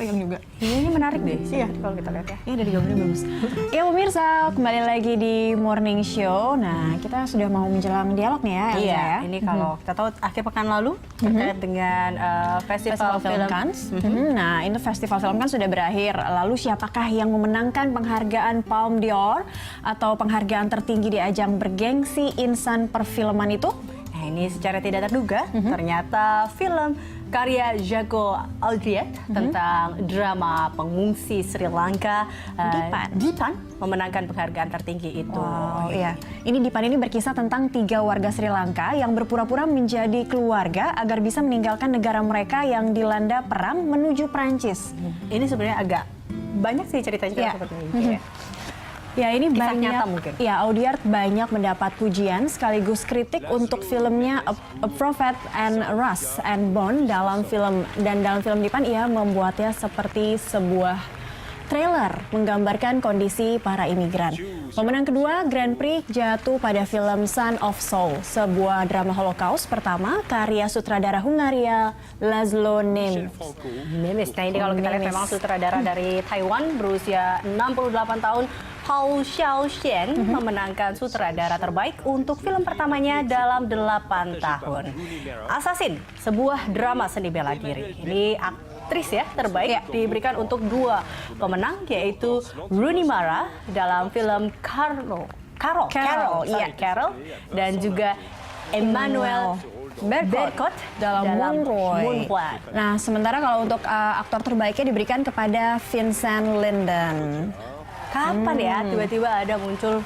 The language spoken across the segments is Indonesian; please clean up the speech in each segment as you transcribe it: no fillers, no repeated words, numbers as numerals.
pegang juga. Ini menarik deh sih ya kalau kita lihat ya. Ini dari gambarnya bagus. Ya pemirsa, kembali lagi di Morning Show. Nah, kita sudah mau menjelang dialog nih ya, Elza Iya, ya. ini kalau kita tahu akhir pekan lalu terkait dengan Festival Film Cannes. Nah, ini Festival Film Cannes sudah berakhir. Lalu siapakah yang memenangkan penghargaan Palme d'Or atau penghargaan tertinggi di ajang bergengsi insan perfilman itu? Nah, ini secara tidak terduga ternyata film karya Jago Aldriet tentang drama pengungsi Sri Lanka Dipan memenangkan penghargaan tertinggi itu. Wow, iya. Ini Dipan ini berkisah tentang 3 warga Sri Lanka yang berpura-pura menjadi keluarga agar bisa meninggalkan negara mereka yang dilanda perang menuju Prancis. Ini sebenarnya agak banyak sih cerita-cerita seperti ini. Ya, ini Kisah banyak, nyata mungkin. ya Audiard banyak mendapat pujian sekaligus kritik untuk filmnya A Prophet and Rust and Bone dalam film Dipan ia membuatnya seperti sebuah trailer menggambarkan kondisi para imigran. Pemenang kedua Grand Prix jatuh pada film Son of Soul, sebuah drama Holocaust pertama karya sutradara Hungaria Laszlo Nemes. Nah, ini kalau kita lihat memang sutradara dari Taiwan berusia 68 tahun Hou Xiaoxian memenangkan sutradara terbaik untuk film pertamanya dalam 8 tahun. Assassin, sebuah drama seni bela diri. Ini aktris ya terbaik diberikan untuk 2 pemenang yaitu Rooney Mara dalam film Carol dan juga Emmanuel Berkot dalam Moonroy. Nah, sementara kalau untuk aktor terbaiknya diberikan kepada Vincent Lindon. Kapan ya tiba-tiba ada muncul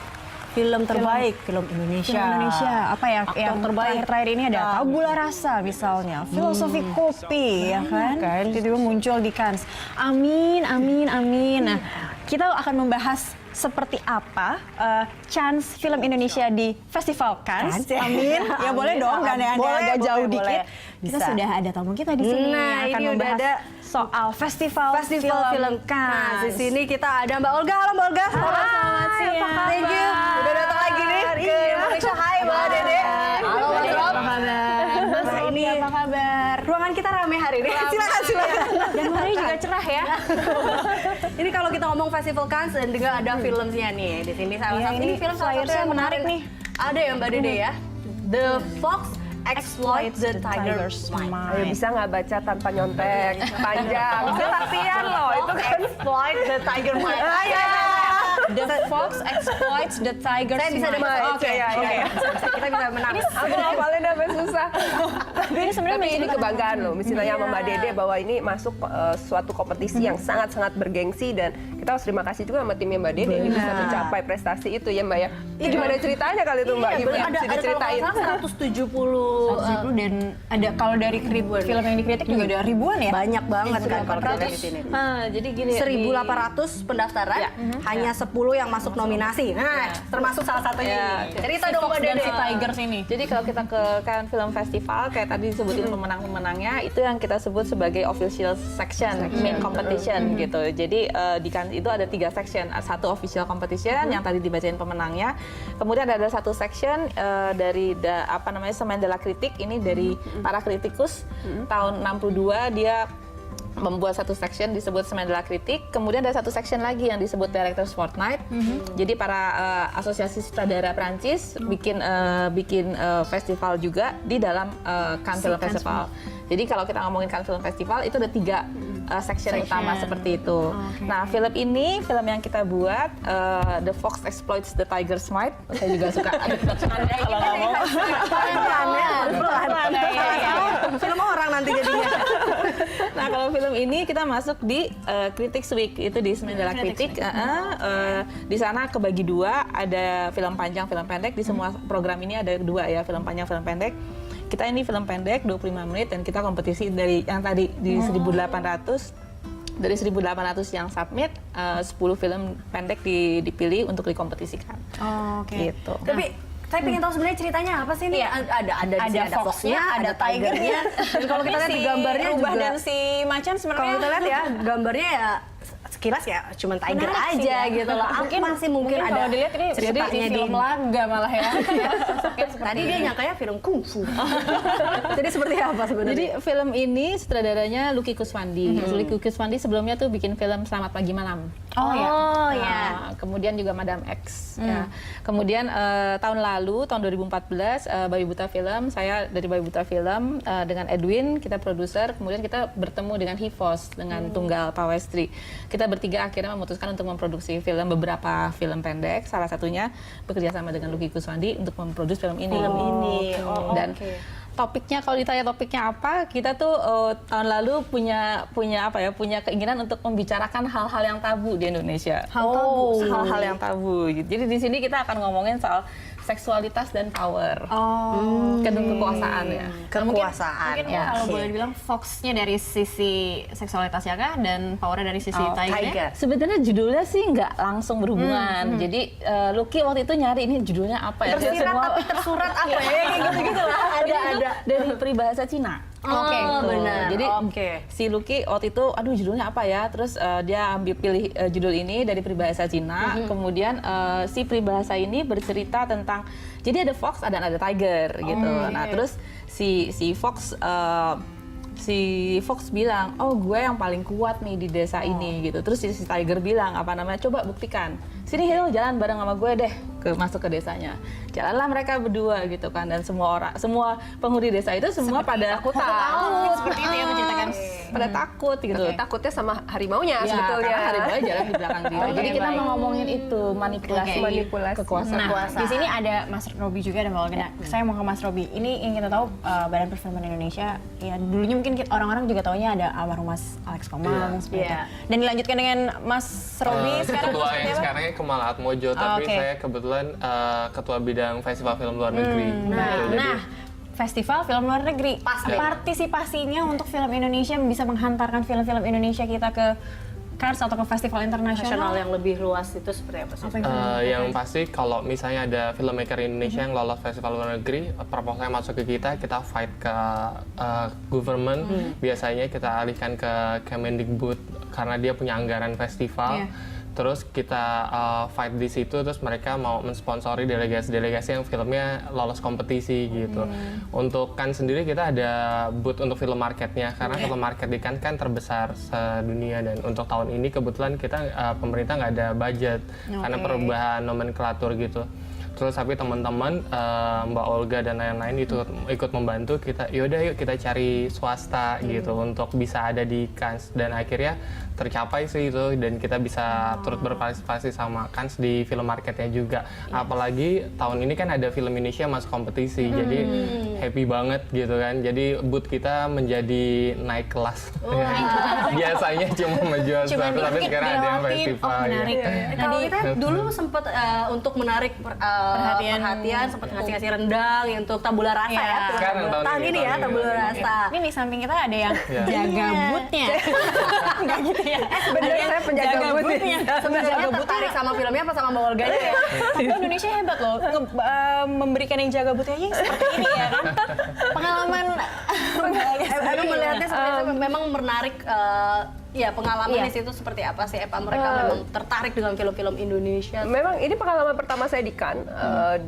film terbaik, film Indonesia. Apa ya yang terbaik terakhir ini ada Tabula Rasa misalnya, Filosofi Kopi ya kan? Tiba-tiba muncul di Cannes. Amin. Nah, kita akan membahas seperti apa chance film Indonesia di Festival Cannes. Amin. Ya boleh dong, agak jauh dikit. Kita sudah ada tamu kita di sini yang akan membahas soal Festival Film Cannes. Nah, di sini kita ada Mbak Olga. Halo Mbak Olga. Selamat siang. Thank you. Udah datang lagi nih ke Indonesia. Hai Mbak Dede. Halo Mbak Rob. Apa kabar? Mas ini apa kabar? Ruangan kita rame hari ini. Silakan. Dan hari juga cerah ya. Ini kalau kita ngomong Festival Cannes dan juga ada filmnya nih di sini. Salah satu ini film salah satu yang menarik nih. Ada ya Mbak Dede ya. The Fox Exploits the Tiger's Mind. Ayo, bisa nggak baca tanpa nyontek panjang? Bisa latihan loh itu kan. Exploit the Tiger Mind. The Fox Exploits the Tiger's Saya bisa Mind. dapat. Oke. Kita bisa menang. Aku ngapalin sampai susah. Tapi ini kebanggaan loh, misalnya sama Mbak Dede bahwa ini masuk suatu kompetisi yang sangat-sangat bergengsi dan kita harus terima kasih juga sama timnya Mbak Dede ini bisa mencapai prestasi itu ya Mbak ya. Itu gimana ceritanya kali itu Mbak? Ada Diceritain. 170 dan ada kalau dari film yang dikritik juga ada ribuan ya. banyak banget kan kalau kita lihat di sini. Jadi gini 1.800 pendaftaran, hanya 10 yang masuk nominasi. Nah, termasuk salah satunya. Cerita dong Mbak Dede. Si Tigers ini. Jadi kalau kita ke Cannes Film Festival, kayak tadi disebutin pemenang-pemenangnya, itu yang kita sebut sebagai official section, main competition gitu. Jadi di Cannes itu ada 3 section, satu official competition yang tadi dibacain pemenangnya, kemudian ada satu section dari Semaine de la Critique, ini dari para kritikus tahun 62 dia membuat satu section disebut Semaine de la Critique, kemudian ada satu section lagi yang disebut Directors Fortnight. Jadi para asosiasi sutradara Prancis bikin festival juga di dalam Cannes Film Festival. Jadi kalau kita ngomongin Cannes Film Festival itu ada 3 section utama seperti itu. Nah, film ini film yang kita buat The Fox Exploits the Tiger's Might. Saya juga suka ada kalau ngomong. Film orang nanti jadinya. Nah, kalau film ini kita masuk di Critics Week, itu di Semaine de la Critique. Di sana kebagi 2, ada film panjang, film pendek. Di semua program ini ada 2 ya, film panjang, film pendek. Kita ini film pendek 25 menit dan kita kompetisi dari yang tadi di 1.800. Dari 1.800 yang submit, 10 film pendek dipilih untuk dikompetisikan. Gitu. Tapi saya pengen tahu sebenarnya ceritanya apa sih nih? Ada Fox-nya, ada Tiger-nya. Dan kalau kita lihat di gambarnya Rubah juga dan si Macan sebenarnya. kalau kita lihat ya gambarnya ya sekilas ya cuma Tiger Menarik aja sih, ya. gitu loh. Mungkin ada kalau dilihat ini ceritanya seperti film laga malah ya. Tadi dia nyangkanya film kungfu. Jadi seperti apa sebenarnya? Jadi film ini sutradaranya Lucky Kuswandi. Lucky Kuswandi sebelumnya tuh bikin film Selamat Pagi Malam. Oh ya. Nah, kemudian juga Madam X. Ya. Kemudian tahun lalu, tahun 2014, Bayi Buta Film, saya dari Bayi Buta Film dengan Edwin, kita produser, kemudian kita bertemu dengan Hivos, dengan Tunggal Pawestri. Kita bertiga akhirnya memutuskan untuk memproduksi beberapa film pendek, salah satunya bekerja sama dengan Lucky Kuswandi untuk memproduksi film ini. Dan topiknya, kalau ditanya topiknya apa, kita tuh tahun lalu punya keinginan untuk membicarakan hal-hal yang tabu di Indonesia. Hal-hal yang tabu. Jadi di sini kita akan ngomongin soal seksualitas dan power. Kekuasaan ya. Kekuasaan. Mungkin kalau boleh dibilang fokusnya dari sisi seksualitasnya kah dan powernya dari sisi tiger. Sebenarnya judulnya sih nggak langsung berhubungan. Jadi Lucky waktu itu nyari ini judulnya apa ya? Tersirat tapi tersurat apa ya? Kayak gitu-gitu lah. Ada dari peribahasa Cina. Benar. Jadi si Lucky waktu itu, aduh judulnya apa ya? Terus dia pilih judul ini dari peribahasa Cina. Kemudian si peribahasa ini bercerita tentang, jadi ada fox dan ada tiger gitu. Nah terus si Fox bilang, oh gue yang paling kuat nih di desa ini gitu. Terus si Tiger bilang, coba buktikan. Sini Hil, jalan bareng sama gue deh, masuk ke desanya. Jalanlah mereka berdua gitu kan, dan semua penghuni desa itu semua pada takut. Seperti itu ya menceritakan. Pada takut gitu. Takutnya sama harimaunya sebetulnya. Karena harimau jalan di belakang dia. Jadi kita mau ngomongin itu, manipulasi kekuasaan. Nah, di sini ada Mas Robi juga dan Mbak Olga. Nah, saya mau ke Mas Robi. Ini yang kita tahu Badan Perfilman Indonesia, ya dulunya mungkin orang-orang juga taunya ada almarhum Mas Alex Komang seperti itu. Dan dilanjutkan dengan Mas Robi sekarang. Ketua yang sekarangnya Kemal Atmojo, tapi saya kebetulan ketua bidang festival film luar negeri. Festival film luar negeri. Partisipasinya untuk film Indonesia bisa menghantarkan film-film Indonesia kita ke Cannes atau ke festival internasional yang lebih luas itu seperti apa sih? Yang pasti kalau misalnya ada filmmaker Indonesia yang lolos festival luar negeri, proposalnya masuk ke kita fight ke government. Biasanya kita alihkan ke Kemendikbud karena dia punya anggaran festival. Terus kita fight di situ, terus mereka mau mensponsori delegasi-delegasi yang filmnya lolos kompetisi gitu. Untuk Cannes sendiri kita ada booth untuk film marketnya, karena film market di Cannes kan terbesar sedunia, dan untuk tahun ini kebetulan kita pemerintah nggak ada budget karena perubahan nomenklatur gitu. Terus tapi teman-teman Mbak Olga dan lain-lain itu ikut membantu kita, yaudah yuk kita cari swasta gitu untuk bisa ada di Cannes, dan akhirnya tercapai sih itu, dan kita bisa turut berpartisipasi sama Cannes di film marketnya juga. Apalagi tahun ini kan ada film Indonesia masuk kompetisi, jadi happy banget gitu kan. Jadi booth kita menjadi naik kelas. Biasanya cuma menjual sesuatu, tapi sekarang ada yang festival. Kalau kita dulu sempat untuk menarik perhatian, sempat ngasih rendang yang untuk tabula rasa ya. Sekarang tahun ini ya tabula rasa. Ini di samping kita ada yang jaga boothnya. Enggak gitu ya. Sebenarnya saya penjaga boothnya. Sebenarnya tertarik sama filmnya apa sama Mbak Olga ya? Tapi Indonesia hebat loh, memberikan yang jaga boothnya seperti ini ya kan. Pengalaman Aku melihatnya sebenarnya memang menarik. Ya, pengalaman di situ seperti apa sih? Apa mereka memang tertarik dengan film-film Indonesia? Memang ini pengalaman pertama saya di Cannes,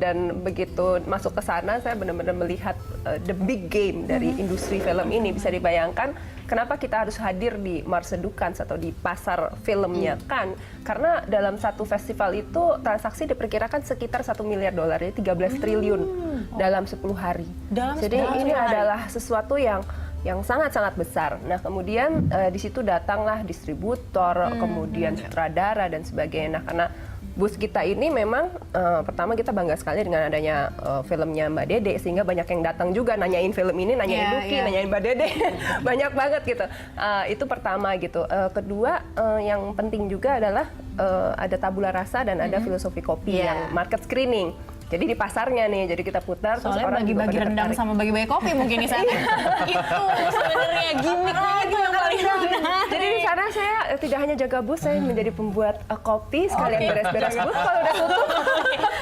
dan begitu masuk ke sana saya benar-benar melihat the big game dari industri film ini. Bisa dibayangkan kenapa kita harus hadir di Marché du Cannes atau di pasar filmnya Cannes, karena dalam satu festival itu transaksi diperkirakan sekitar $1 miliar, jadi 13 triliun dalam 10 hari. Jadi ini adalah sesuatu yang sangat-sangat besar. Nah, kemudian di situ datanglah distributor, kemudian sutradara dan sebagainya. Nah, karena booth kita ini memang pertama kita bangga sekali dengan adanya filmnya Mbak Dede, sehingga banyak yang datang juga nanyain film ini, nanyain Lucky, nanyain Mbak Dede. Banyak banget gitu. Itu pertama gitu. Kedua, yang penting juga adalah ada tabula rasa dan ada filosofi kopi yang market screening. Jadi di pasarnya nih, jadi kita putar. Soalnya bagi-bagi rendang sama bagi-bagi kopi mungkin di sana. Itu sebenarnya gimmicknya itu yang paling menarik. Jadi di sana saya tidak hanya jaga booth, saya menjadi pembuat kopi sekalian beres-beres booth kalau udah tutup.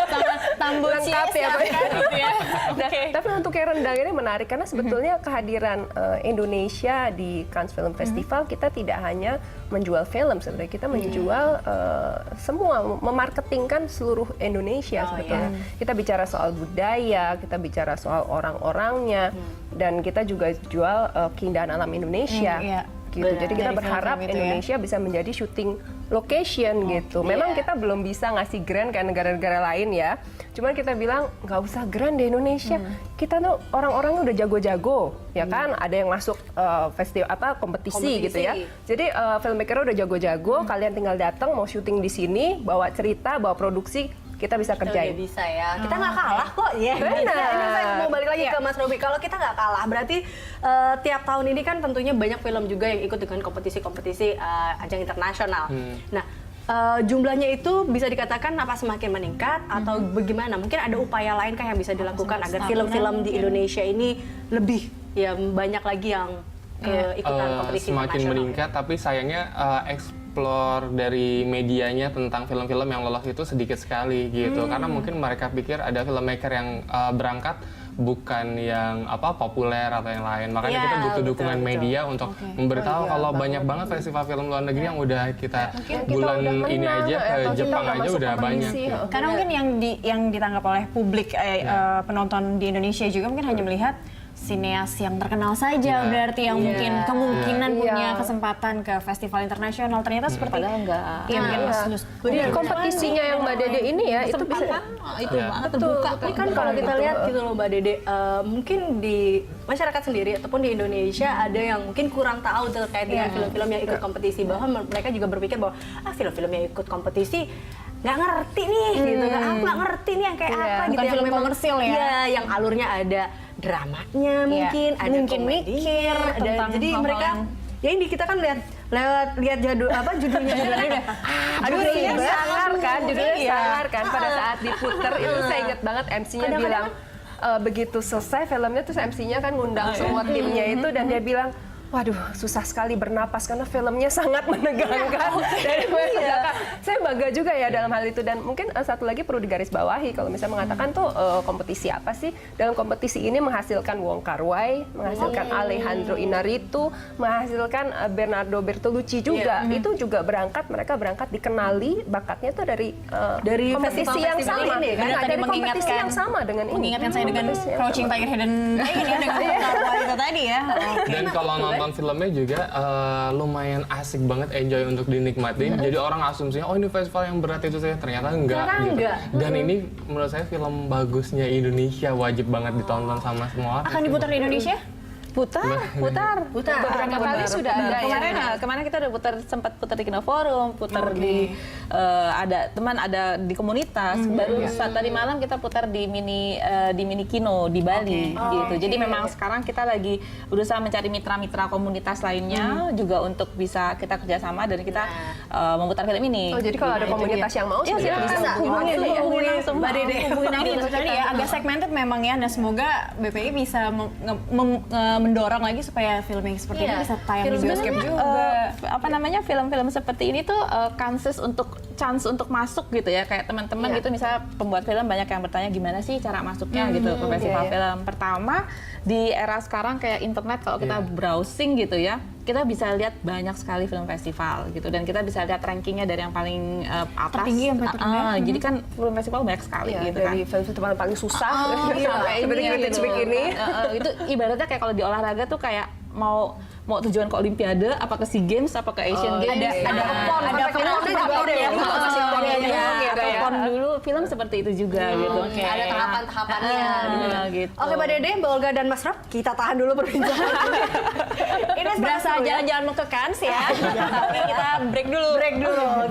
Sama tambul lengkap ya, gitu ya. Nah, Tapi untuk yang rendang ini menarik karena sebetulnya kehadiran Indonesia di Cannes Film Festival kita tidak hanya menjual film, sebenarnya kita menjual semua, memarketingkan seluruh Indonesia sebetulnya. Kita bicara soal budaya, kita bicara soal orang-orangnya, dan kita juga jual keindahan alam Indonesia. Gitu. Jadi kita berharap Indonesia bisa menjadi syuting location gitu. Memang kita belum bisa ngasih grant kayak negara-negara lain ya. Cuman kita bilang nggak usah grant di Indonesia. Kita tuh orang-orangnya udah jago-jago, ya kan? Ada yang masuk festival kompetisi gitu ya. Jadi filmmaker udah jago-jago. Kalian tinggal datang mau syuting di sini, bawa cerita, bawa produksi. Kita bisa kerjain. Kita bisa ya. Kita nggak kalah kok. Ya. Benar. Ini saya mau balik lagi ke Mas Robi. Kalau kita nggak kalah, berarti tiap tahun ini kan tentunya banyak film juga yang ikut dengan kompetisi-kompetisi ajang internasional. Nah, jumlahnya itu bisa dikatakan apa semakin meningkat atau bagaimana? Mungkin ada upaya lain kah yang bisa dilakukan agar film-film di Indonesia ini lebih ya banyak lagi yang ikutan kompetisi semakin internasional? meningkat, tapi sayangnya explore dari medianya tentang film-film yang lolos itu sedikit sekali gitu. Karena mungkin mereka pikir ada filmmaker yang berangkat bukan yang populer atau yang lain. Makanya kita butuh dukungan media untuk memberitahu kalau banyak banget festival film luar negeri yang udah kita bulan ini aja ke Jepang aja udah banyak. Gitu. Karena mungkin yang ditangkap oleh publik penonton di Indonesia juga mungkin hanya melihat sineas yang terkenal saja, berarti yang mungkin kemungkinan punya kesempatan ke festival internasional. Ternyata seperti enggak. Iya, mungkin kompetisinya yang Mbak Dede ini ya itu bisa itu banget terbuka. Ini kan kalau kita lihat gitu loh Mbak Dede, mungkin di masyarakat sendiri ataupun di Indonesia ada yang mungkin kurang tahu terkait dengan film-film yang ikut kompetisi, bahwa mereka juga berpikir bahwa film-film yang ikut kompetisi nggak ngerti nih gitu kan, aku nggak ngerti nih yang kayak apa gitu, yang film memang komersil ya. Iya, yang alurnya ada dramanya mungkin, ada mungkin mikir ada, jadi mereka ya ini kita kan lihat judulnya udah judulnya sangar kan, sangar kan pada saat diputer itu saya ingat banget MC-nya bilang begitu selesai filmnya terus MC-nya kan ngundang semua timnya itu dan dia bilang, waduh, susah sekali bernapas karena filmnya sangat menegangkan. Dari belakang. Saya bangga juga ya dalam hal itu, dan mungkin satu lagi perlu digarisbawahi kalau misalnya mengatakan tuh kompetisi apa sih? Dalam kompetisi ini menghasilkan Wong Kar-wai, menghasilkan Alejandro Inarritu, menghasilkan Bernardo Bertolucci juga. Itu juga mereka berangkat dikenali bakatnya tuh dari kompetisi yang sama. Ini, kan? Dari kompetisi yang sama dengan ini. Mengingatkan saya dengan Crouching Tiger Hidden Dragon ya, dengan Wong Kar-wai itu tadi ya. Dan kalau nonton filmnya juga lumayan asik banget, enjoy untuk dinikmatin. Jadi orang asumsinya ini festival yang berat itu saya, ternyata enggak gitu. Dan ini menurut saya film bagusnya Indonesia, wajib banget ditonton sama semua orang. Akan diputar di Indonesia? Putar. Beberapa kali sudah ada. Kemarin kita udah sempat putar di Kino Forum, putar di ada di komunitas. Baru tadi malam kita putar di mini Kino di Bali gitu. Jadi memang sekarang kita lagi berusaha mencari mitra-mitra komunitas lainnya juga untuk bisa kita kerjasama dan kita memutar film ini. Oh, jadi kalau ada komunitas yang mau bisa hubungin langsung Mbak Dede. Hubungin aja sebenarnya ya, agak segmented memang ya. Nah, semoga BPI bisa mendorong lagi supaya film yang seperti ini bisa tayang di bioskop juga. Film-film seperti ini tuh chance untuk masuk gitu ya, kayak teman-teman gitu, misalnya pembuat film banyak yang bertanya gimana sih cara masuknya gitu ke festival film. Pertama, di era sekarang kayak internet, kalau kita browsing gitu ya, kita bisa lihat banyak sekali film festival gitu, dan kita bisa lihat rankingnya dari yang paling atas tertinggi yang paling jadi kan film festival banyak sekali gitu kan. Dari film festival paling susah sampai seperti Critics Week ini. Itu ibaratnya kayak kalau di olahraga tuh kayak mau tujuan ke Olimpiade, apa ke SEA Games, apa ke Asian Games. Ada PON dulu, film seperti itu juga gitu. Ada tahapan-tahapannya gitu. Oke, Mbak Dede, Mbak Olga, dan Mas Rob, kita tahan dulu perbincangan. Ini berasa jalan-jalan mau ke Cannes ya. Tapi kita break dulu.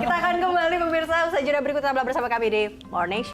Kita akan kembali pemirsa usai jeda berikut, tetaplah bersama kami di Morning Show.